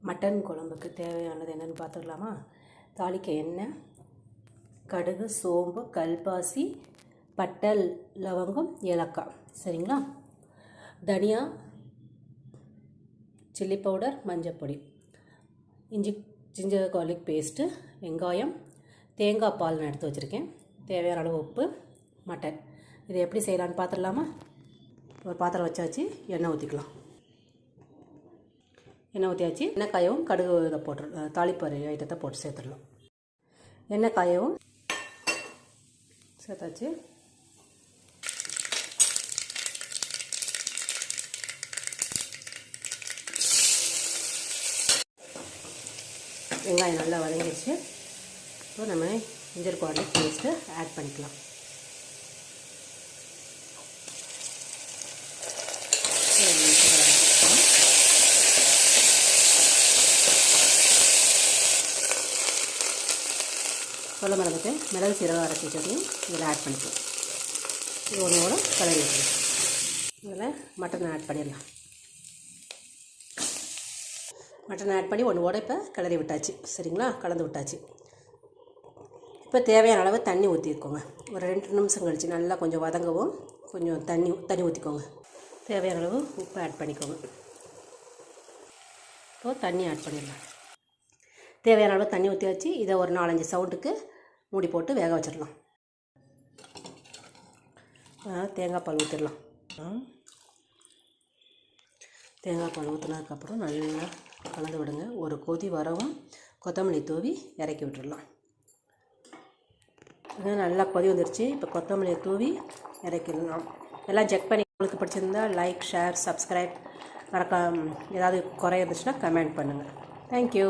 Mutton குழம்புக்கு தேவையானது என்னென்னு பார்த்துடலாமா? தாளிக்க எண்ணெய், கடுகு, சோம்பு, கல்பாசி, பட்டை, லவங்கம், ஏலக்காய். சரிங்களா? தனியா, சில்லி பவுடர், மஞ்சள் பொடி, ஜிஞ்சர் கார்லிக் பேஸ்ட்டு, வெங்காயம், தேங்காய் பால் நான் எடுத்து வச்சுருக்கேன், தேவையான அளவு உப்பு, மட்டன். இதை எப்படி செய்யலான்னு பார்த்துடலாமா? ஒரு பாத்திரம் வச்சாச்சு, எண்ணெய் ஊற்றிக்கலாம். எண்ணெய் ஊற்றியாச்சு. எண்ணெய் காயவும் கடுகு இதை போட்டு தாளிப்பு ஐட்டத்தை போட்டு சேர்த்துடலாம். எண்ணெய் காயவும் சேர்த்தாச்சு. வெங்காயம் நல்லா வதங்கிடுச்சு. இப்போ நம்ம ஜிஞ்சர் கார்லிக் பேஸ்ட்டு ஆட் பண்ணிக்கலாம். சொல்ல மரத்துக்கு மிளகு சீரகம் அரைச்சி வச்சதையும் இதில் ஆட் பண்ணிக்கலாம். இது ஒன்றோட கலரி வச்சுக்கலாம். இதில் மட்டன் ஆட் பண்ணிடலாம். மட்டன் ஆட் பண்ணி ஒன்றோட இப்போ கிளறி விட்டாச்சு. சரிங்களா? கலந்து விட்டாச்சு. இப்போ தேவையான அளவு தண்ணி ஊற்றிக்கோங்க. ஒரு 2 நிமிஷம் கழித்து நல்லா கொஞ்சம் வதங்கவும் கொஞ்சம் தண்ணி ஊற்றிக்கோங்க. தேவையான அளவு உப்பு ஆட் பண்ணிக்கோங்க. இப்போது தண்ணி ஆட் பண்ணிடலாம். தேவையான அளவு தண்ணி ஊற்றி வச்சு இதை ஒரு 4-5 சவுண்டுக்கு மூடி போட்டு வேக வச்சிடலாம். தேங்காய் பால் ஊற்றிடலாம். தேங்காய் பால் ஊற்றினதுக்கப்புறம் நல்லா கலந்து விடுங்க. ஒரு கொதி வரவும் கொத்தமல்லி தூவி இறக்கி விட்டுடலாம். நல்லா கொதி வந்துருச்சு. இப்போ கொத்தமல்லியை தூவி இறக்கிடலாம். எல்லாம் செக் பண்ணி உங்களுக்கு பிடிச்சிருந்தா லைக், ஷேர், சப்ஸ்கிரைப். மறக்காம ஏதாவது குறை இருந்துச்சுன்னா கமெண்ட் பண்ணுங்கள். தேங்க்யூ.